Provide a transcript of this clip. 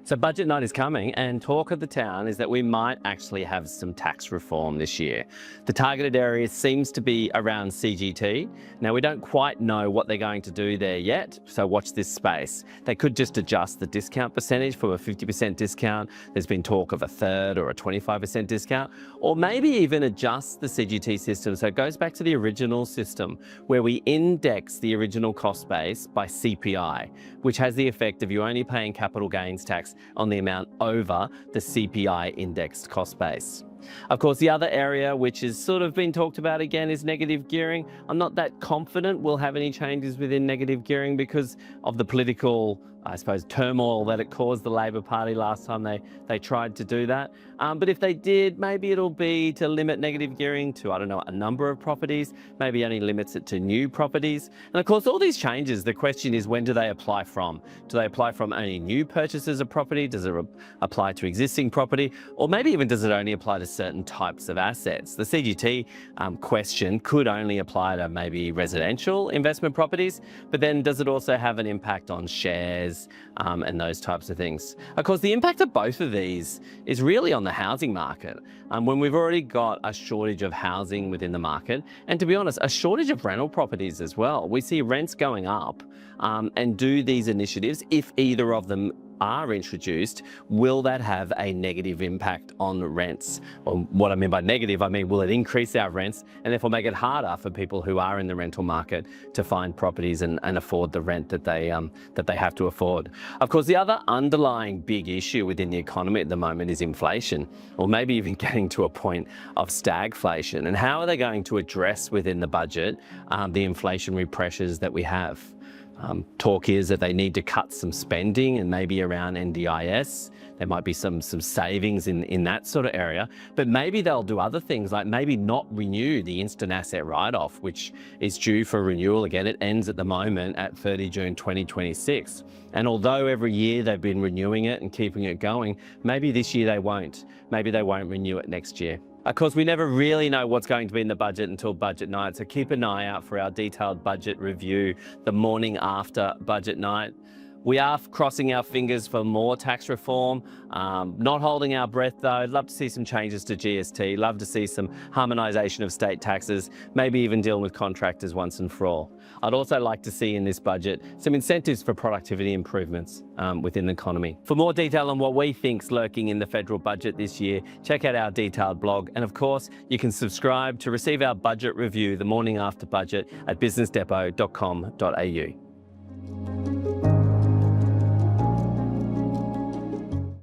So budget night is coming, and talk of the town is that we might actually have some tax reform this year. The targeted area seems to be around CGT. Now, we don't quite know what they're going to do there yet, so watch this space. They could just adjust the discount percentage from a 50% discount. There's been talk of a third or a 25% discount, or maybe even adjust the CGT system so it goes back to the original system where we index the original cost base by CPI, which has the effect of you only paying capital gains tax on the amount over the CPI indexed cost base. Of course, the other area which has sort of been talked about again is negative gearing. I'm not that confident we'll have any changes within negative gearing because of the political, I suppose, turmoil that it caused the Labor Party last time they tried to do that. But if they did, maybe it'll be to limit negative gearing to, I don't know, a number of properties, maybe only limits it to new properties. And of course, all these changes, the question is, when do they apply from? Do they apply from only new purchases of property? Does it apply to existing property? Or maybe even does it only apply to certain types of assets? The CGT question could only apply to maybe residential investment properties, but then does it also have an impact on shares and those types of things? Of course, the impact of both of these is really on the housing market. When we've already got a shortage of housing within the market, and to be honest, a shortage of rental properties as well. We see rents going up, and do these initiatives, if either of them are introduced, will that have a negative impact on rents? Or what I mean by negative, I mean, will it increase our rents and therefore make it harder for people who are in the rental market to find properties and afford the rent that they have to afford? Of course, the other underlying big issue within the economy at the moment is inflation, or maybe even getting to a point of stagflation. And how are they going to address within the budget the inflationary pressures that we have? Talk is that they need to cut some spending and maybe around NDIS. There might be some savings in that sort of area, but maybe they'll do other things like maybe not renew the instant asset write-off, which is due for renewal again. It ends at the moment at 30 June 2026. And although every year they've been renewing it and keeping it going, maybe this year they won't. Maybe they won't renew it next year. Of course, we never really know what's going to be in the budget until budget night, so keep an eye out for our detailed budget review the morning after budget night. We are crossing our fingers for more tax reform, not holding our breath though. Love to see some changes to GST, love to see some harmonisation of state taxes, maybe even dealing with contractors once and for all. I'd also like to see in this budget some incentives for productivity improvements within the economy. For more detail on what we think's lurking in the federal budget this year, check out our detailed blog. And of course, you can subscribe to receive our budget review the morning after budget at businessdepot.com.au.